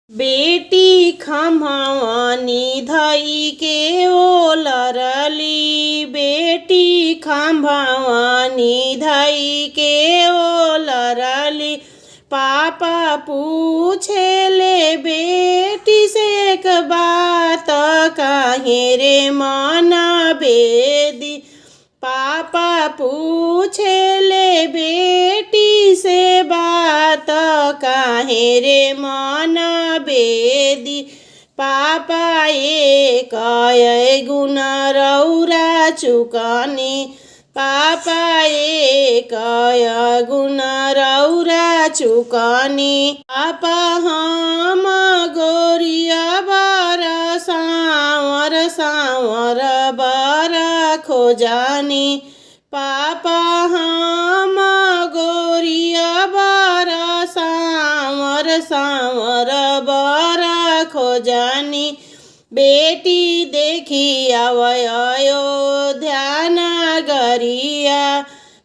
बेटी खम्हावानी धई के ओ लरली, बेटी खम्हावानी धई के ओ लरली। पापा पूछे ले बेटी से एक बात, काहे रे माना बेदी। पापा पूछे ले बेटी से बात, काहे रे माना बेदी। पापा एक गुण रौरा चुकानी, पापा एक गुण रौरा चुकानी। पापा हम गोरिया बारा सांवर सांवर बारा खोजानी। पापा हम गोरिया बारा सांवर सांवर बारा खोजानी। बेटी देखी अयोध्या नगरिया,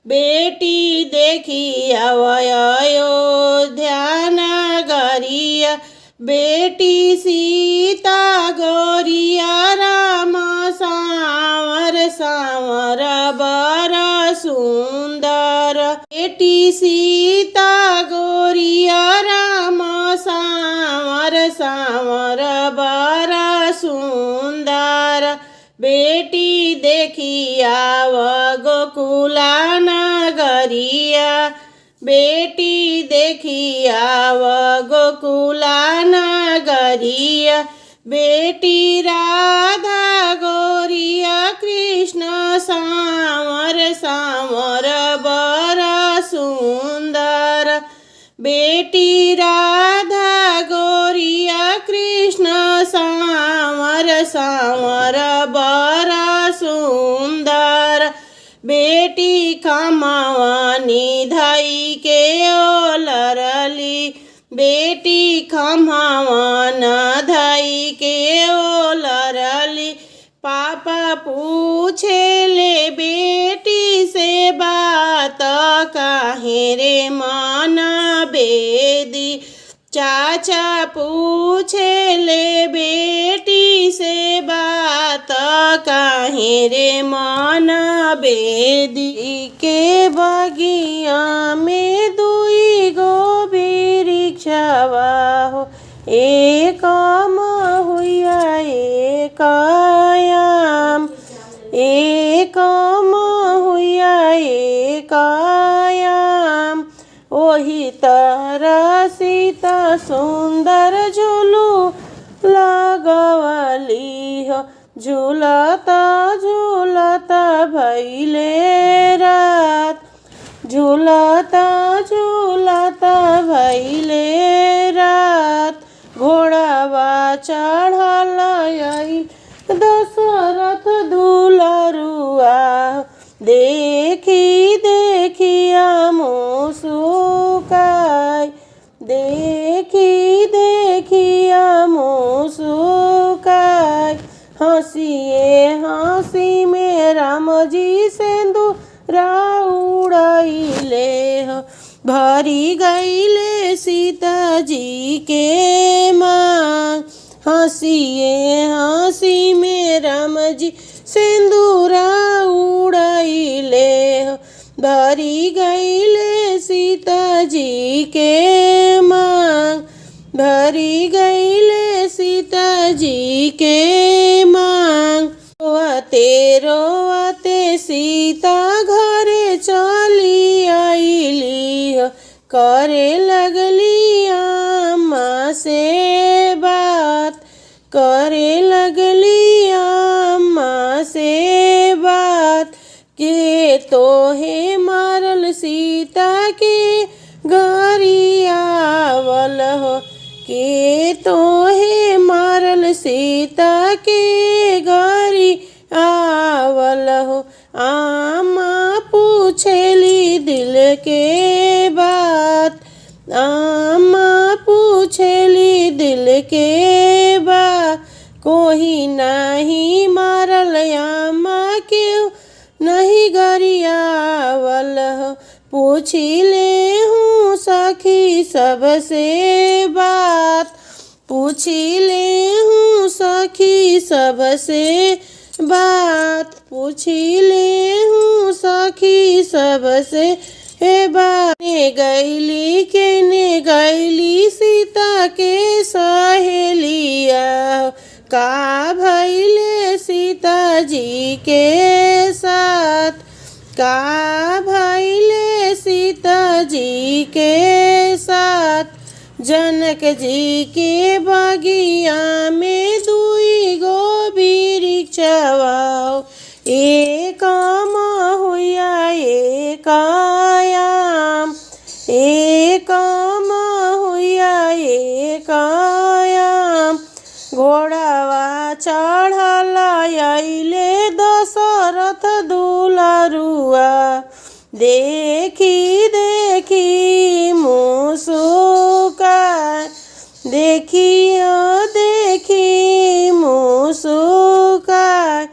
बेटी देखी अयोध्या नगरिया। बेटी सीता गोरिया राम सांवर सांवर बड़ा सुंदर। बेटी सीता गोरिया राम सांवर सांवर बड़ा सुंदर। बेटी देखी आव गोकुला नगरिया, बेटी देखी आव गोकुला नगरिया। बेटी राधा गोरिया कृष्ण सांवर सांवर बड़ा सुंदर। बेटी राधा गोरिया कृष्ण सांवर सांवर बड़ा सुंदर। बेटी खम्हावानी धई के ओ लरली, बेटी खम्हावान धई के ओ लरली। पापा पूछे ले बेटी से बात, काहे रे माना बेदी। चाचा पूछे ले बेटी से बात, काहे रे माना बेदी। के बगिया में दुई गो वृक्षवा हो, एक महुआ एक आम, एक महुआ एक आम। ओही तरह सीता सुंदर झूलू लगवली हो, झूलता झूलता भइले रात, झूलता झूलता भइले रात। घोड़ावा चढ़ल आई दशरथ दुलरुआ, देखी देखिया मुसुकाई, देखी देखिया मुसुकाई। हंसिए हंसी में राम जी सिंदूरा उड़ाइले हो, भरी गईले सीता जी के मांग। हंसिए हंसी में राम जी सिंदूरा उड़ाइले हो, भरी गईले सीता जी के मांग, भरी गईले सीता जी के मांग। रोवते सीता घरे चली आईली हो, करे लगली अम्मा से बात, करे लगली अम्मा से बात। के तोहे मारल सीता के गरियावल हो, के तोहे मारल सीता के गरियावल हो। आमा पूछेली दिल के बात, आमा पूछेली दिल के बात। कोई नहीं मारल आमा क्यों नहीं गरियावल हो, पूछी ले हूँ सखी सबसे बात। पूछी ले हूँ सखी सबसे बात, पूछी ले हूँ सखी सबसे हे बात। ने गैली सीता के सहेलिया, का भइले सीता जी के साथ, का भइले सीता जी के साथ। जनक जी के बगिया में दुई गो वृक्षवा, एक महुआ एक आम, एक महुआ एक आम। घोड़ावा चढ़ल अइले दशरथ दुलारुआ, देखी देखी मुस्कान, देखियो देखी मुस्कान।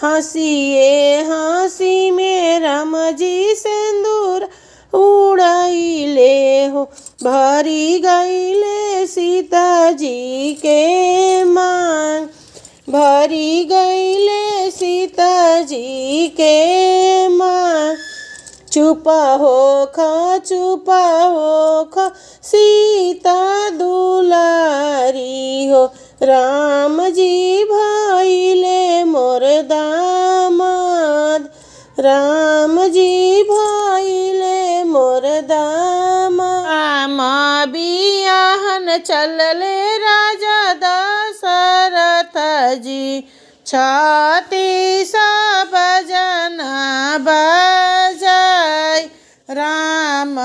हंसिए हंसी में राम जी सिंदूर उड़ाइले हो, भरी गईले सीता जी के मांग, भरी गईले सीता जी के मांग। चुप होख सीता दुलारी हो, राम जी भइले मोर दामाद, राम जी भइले मोर दामाद। राम बियाहन चलले राजा दशरथ जी, छत्तीस बजना बजाय। राम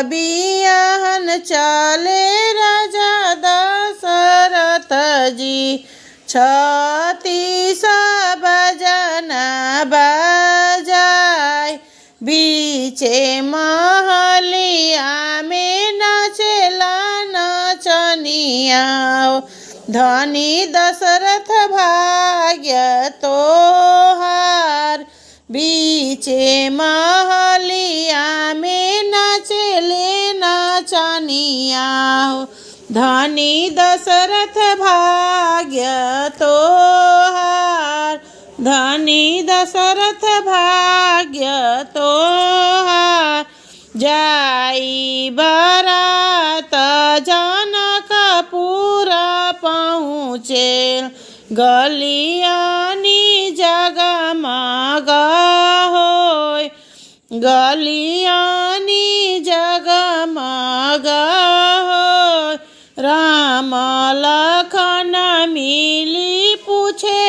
बियाहन चले राजा दशरथ जी, छत्तीस बजना बजाय। बीचे महलिया में नाचेला नचनिया, धनी दशरथ भाग्य तोहार। बीचे महलिया में नाचले नचनिया, धनी दशरथ भाग्य तोहार, धनी दशरथ भाग्य तोहार। जाई बारात जनकपुर पहुँचे, गलियानी जगमग होय, गलियानी जगमग होय। राम लखन मिली पूछे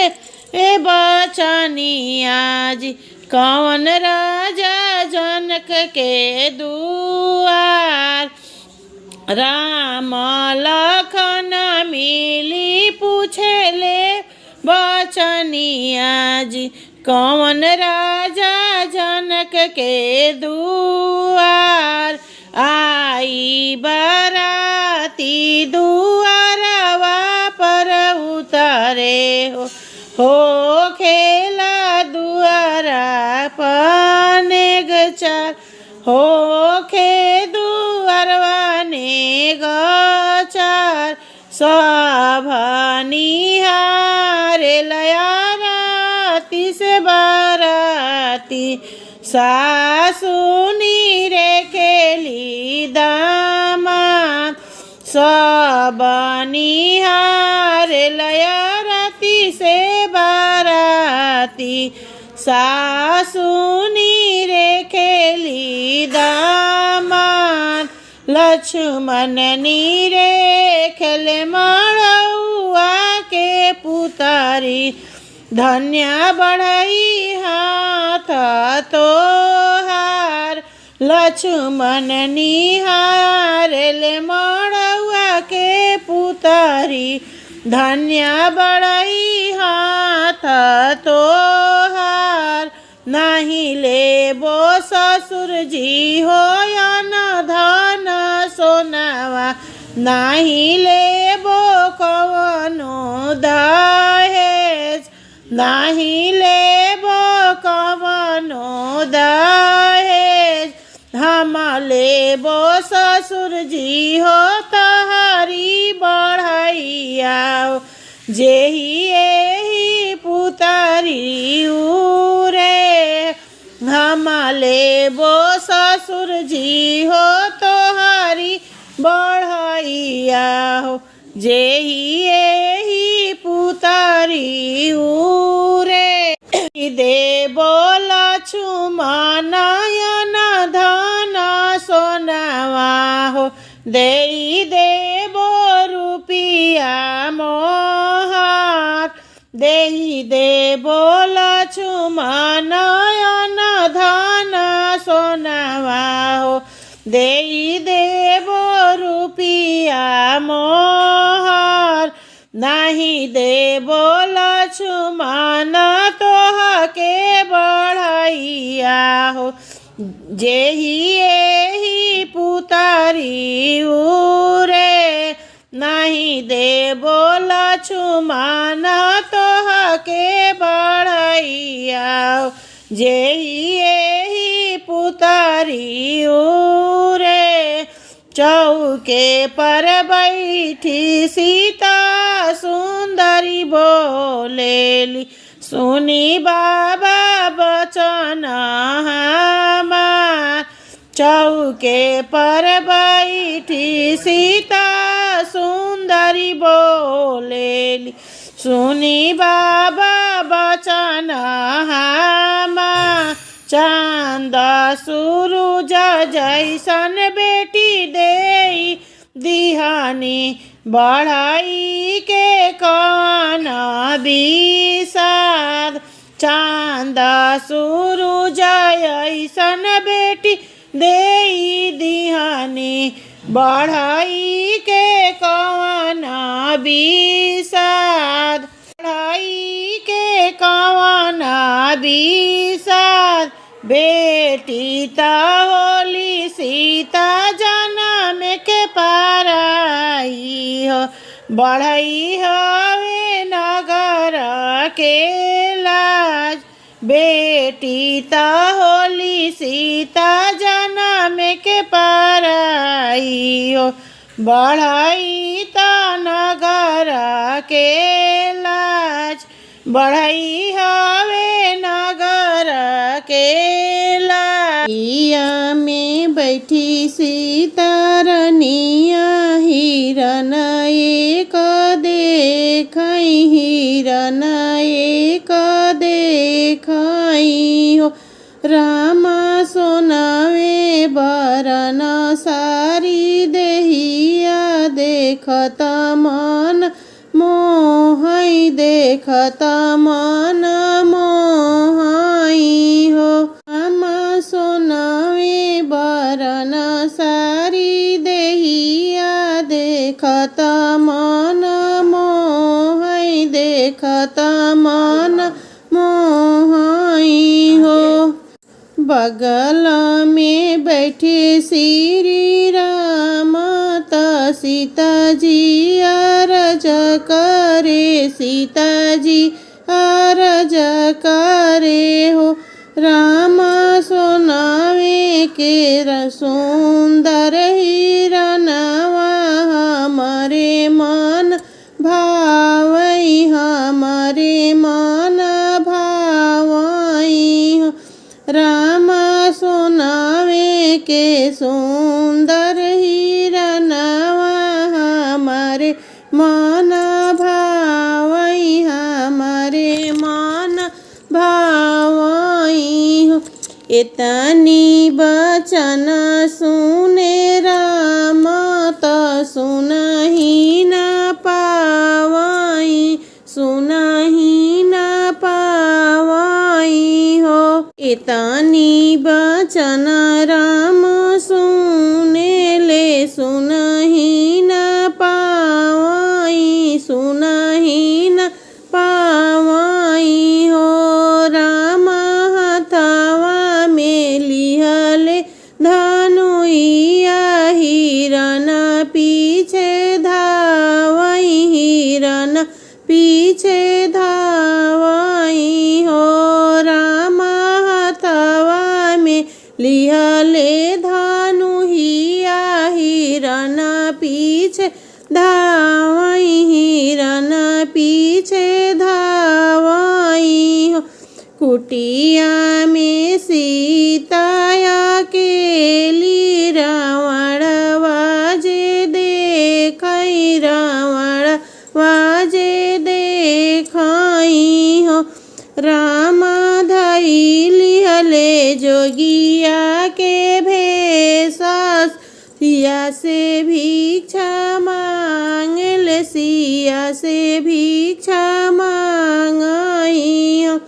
ए बचनिया जी, कौन राजा जनक के दुआर। राम लखन मिली पूछेले बचनिया जी, कौन राजा जनक के दुआर। आई बाराती दुआरवा पर उतरे हो खेला दुआरा पनेग चार, हो खे दुआरवा नेग चार। सब निहारे लया राती से बाराती, सासुनी रे खेली दामाद। सब निहारे लया राती से बाराती, सासुनी रे खेली दामाद। लक्ष्मण नीरे खेले मड़ौआ के पुतारी, धन्य बढ़ई हाथ तोहार। लक्ष्मण निहारेले मड़ौआ के पुतारी, धन्य बढ़ई हाथ तोहार। नहीं लेबो ससुर जी हो या न धन सोनावा, नहीं लेबो कवनो दहेज, नहीं लेबो कवनो दहेज। हम लेबो ससुर जी हो तहरी बढ़ैया जेहि एहि पुतरी उरे हमाले बो ससुर जी हो तोहारी बढ़ैया जेहि एहि पुतरी उरे देबो लक्ष्मण नयन धन सोनावा हो देई देबो रुपिया मोहर देई देबो लक्ष्मण नयन धन सोनावा हो देई देबो रुपिया मोहर नाही देबो लक्ष्मण तोहके बढ़ैया हो जेहि एहि पुतरी उरे नहीं देबो लक्ष्मण तोहके बढ़ैया जेहि एहि पुतरी उरे चौके पर बैठी सीता सुंदरी बोलेली सुनी बाबा बचन हमार चौके पर बैठी सीता सुंदरी बोलेली सुनी बाबा बचन हमार चांद सूरज जैसन बेटी देई दिहानी बढ़ाई के कौन विषाद चांद सूरज ऐसन बेटी देई दिहानी बढ़ाई के कौन विषाद बढ़ाई के कौन विषाद बेटी ता होली सीता जन्म के पाराई हो बढ़ई हवे नगर के लाज बेटी ता होली सीता जन्म के पाराई हो बढ़ई ता नगर के लाज बढ़ई हवे नगर के लाइया में बैठी सीता रनिया हिरन एक देखई हिरन एक देखई हो रामा सोनावे बरन सारी देहिया देखत मन मोहई देखत मन मोहई हो रामा सोनावे बरन सारी देहिया देखत मन मोहई देखत मन मोहई हो बगल में बैठे श्री राम त सीता जी अरज करे सीता जी अरज करे हो राम सोनावे के सुंदर हिरनवा हमारे मन भावई हमारे मन भावई हो राम सोनावे के सुंदर हिरनवा हमारे मन भावई हमारे मन भावई हो इतनी बचन सुने राम त सुनहि न पावई सुनहि न पावई हो इतनी बचन राम सुने ले सुनहि न पावई सुनहि न पावई हो राम हथवा में लिहले धनुइया हिरन पीछे धावई हिरन पीछे धावई हो राम हथवा में लिहले धनुइया हिरन पीछे धा पीछे धावई हो। कुटिया में सीता अकेली रावण वाजे देखई रावण वाजे देखई हो। राम धइली हले जोगिया के भेषस सिया से भिक्षा मांगल सिया से भिक्षा मांगई हो।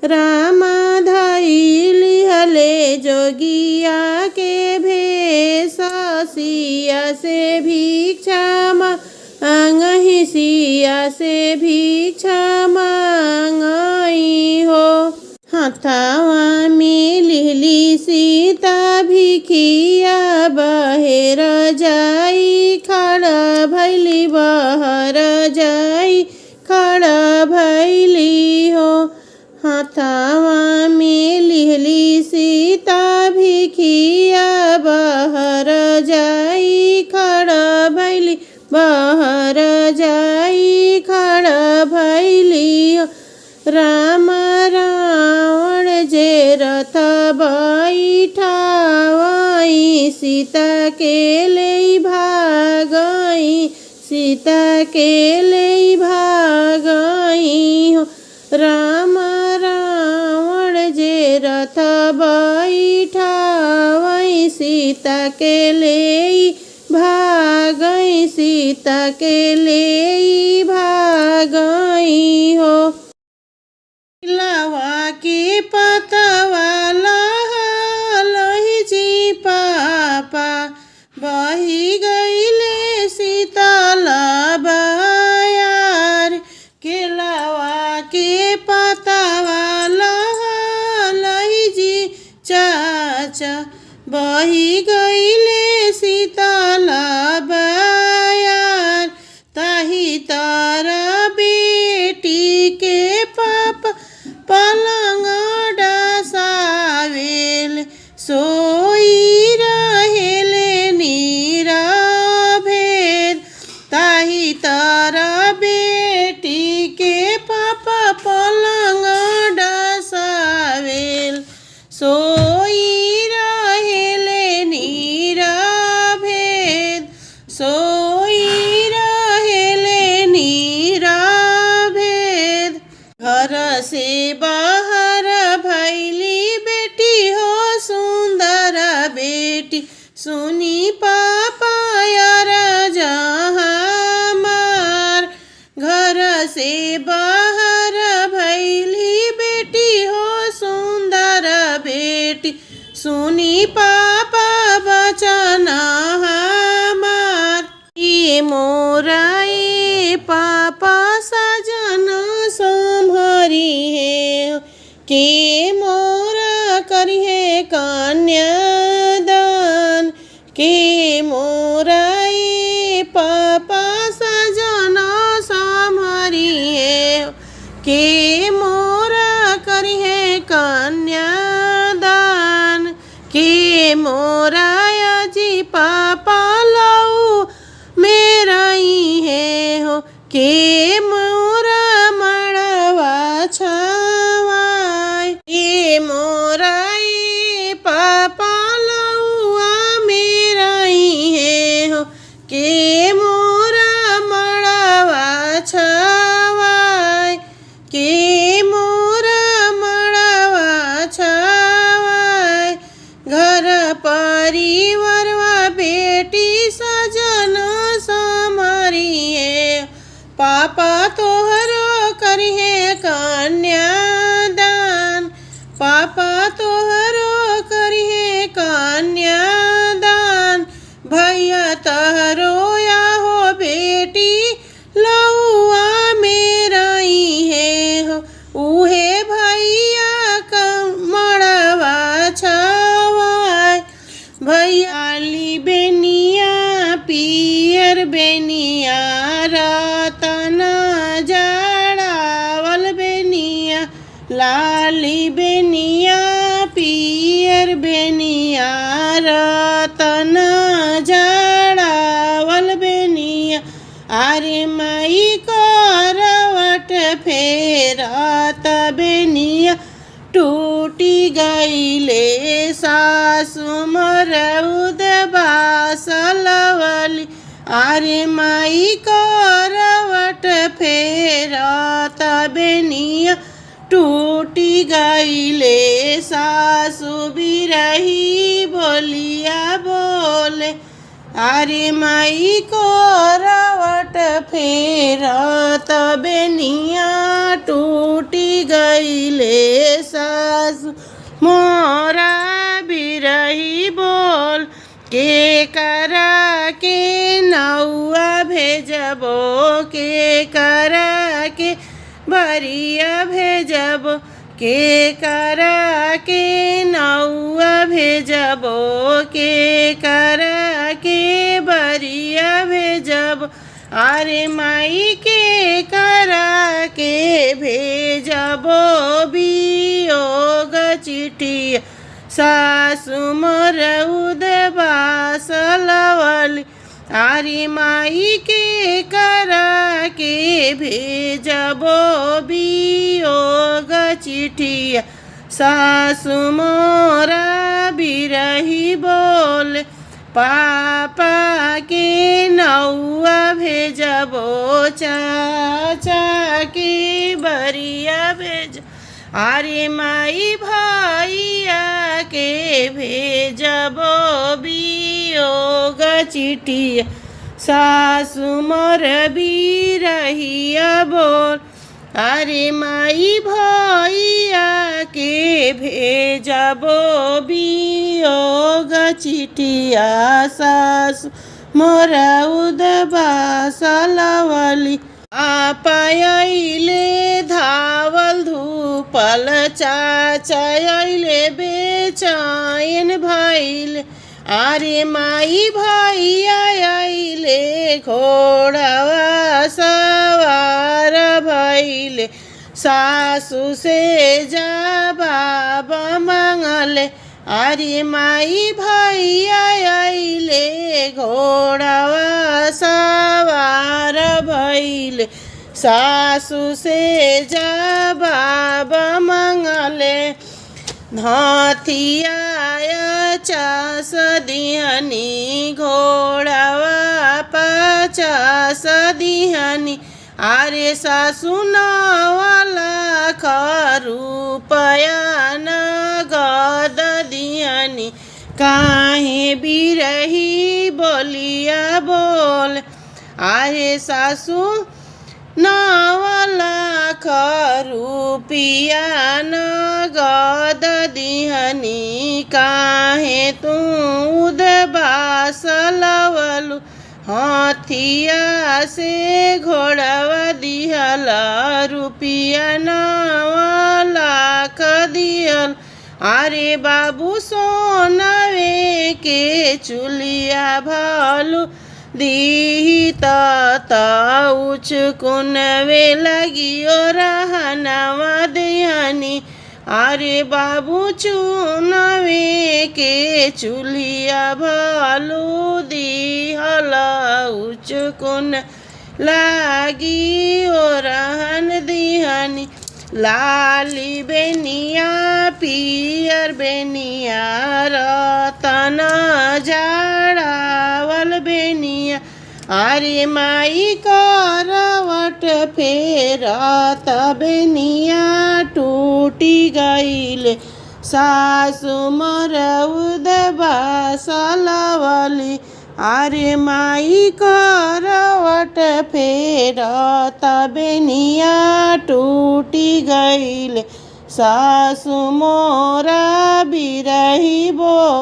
राम धइली हले जोगिया के भेषस सिया से भिक्षा मांगहि सिया से भिक्षा मांगई हो। हाथवा में लिहली सीता भिखिया बहेर जाई खड़ा भैली बहर जाई खड़ा भैली हो। हाथवा में लिहली सीता भिखिया बहर जाई खड़ा भैली बहर जाई खड़ा भैली हो। राम रावण जे रथ बैठावई सीता के ले भागई सीता के ले भागई हो। राम रावण जे रथ बैठावई सीता के ले भागई सीता के ले भागई हो। लवा के पतवा लही जी पापा बही गईले सीतल बयार। के लवा के पतवा लही जी चाचा बही गईले सीतल बयार। ताही तारा बेटी के पापा पलंग डसावेल सोई रहेले नीरभेद। ताही तारा बेटी के पापा पलंग डसावेल सोई रहेले नीरभेद सोई रहेले नीरभेद। घर से बाहर भैली बेटी हो सुंदर बेटी सुनी पापा यार जहाँ मार। घर से बाहर भैली बेटी हो सुंदर बेटी सुनी पापा बचना हमार। ये मोरा ये पापा सजन संभरी है के मोरा करिहे कन्यादान। के मोरा ये पापा सजन संभरी है के मोरा करिहे कन्यादान। के मोरा जी पापा लऊ मेरा ही है हो। के मोरा मड़वा छावाय। के मोरा ये पापा लऊआ मेरा ही है हो। के मोरा मड़वा छावाय। के मोरा मड़वा छावाय। घर परिवारवा बेटी सजन समरी है पापा तोहरो करिहे कन्यादान। पापा तोहरो करिहे कन्यादान। भैया तहरो या हो बेटी लऊआ मेरा ही है हो। उहे भैया मड़वा छावाय। भैया ली बेनिया पियर बेनिया रतन जड़ावल बेनिया लाली बेनिया पियर बेनिया रतन जड़ावल बेनिया। अरे माई कर फेरत बेनिया टूटी गईले सासु मोर उदबास लवली अरे माई करवट फेरत बेनिया टूटी गईले सासु बिरही बोलिया बोले अरे माई करवट फेरत बेनिया टूटी गईले सासु मोरा बिरही बोल के करा के नौआ भेजबो के करा के बरिया भेजबो के करा के नौआ भेजबो के करा के बरिया भेजबो अरे माई के करा के भेजबो बियोग चिठिया सासु मोर उदबास लवली अरे माई के करा के भेजबो बियोग चिठिया सासु मोरा बिरही बोले पापा के नौआ भेजबो चाचा के बरिया भेज अरे माई भैया के भेजबो बियोग चिठिया सासु मोर बिरहिया बोल अरे माई भैया के भेजबो बियोग चिठिया सासु मोर उदबास लवली आपायले धावल धूपल चाचा अइले बेचैन भइले अरे माई भैया अइले घोड़वा सवार भइले सासु से जा बाबा मांगले अरे माई भैया अइले घोड़वा सवार भइले सासु से जा बाबा मांगले हाथिया चास दिहनी घोड़वा पचास दिहनी अरे सासु नवाला रुपया नगद दिहनी काहे बिरही बोलिया बोल अरे सासु 9 लाख रुपिया नगद दिहनी काहे तू उदबास लवलु हाथिया से घोड़वा दिहला रुपिया 9 लाख दिहल अरे बाबू सोनवे के चुलिया भालू दीही तउच कुनवे लगियो रहनवा देहनी अरे बाबू चुनवे के चुलिया भालू दिहला उच कुन लागी ओ रहन दिहनी लाली बेनिया पियर बेनिया रतन जाड़ावल बेनिया अरे माई करवट फेरत बेनिया टूटी गईले सासु मोर उदबास लवली अरे माई करवट फेरत बेनिया टूटी गईले सासु मोरा बिरही बो।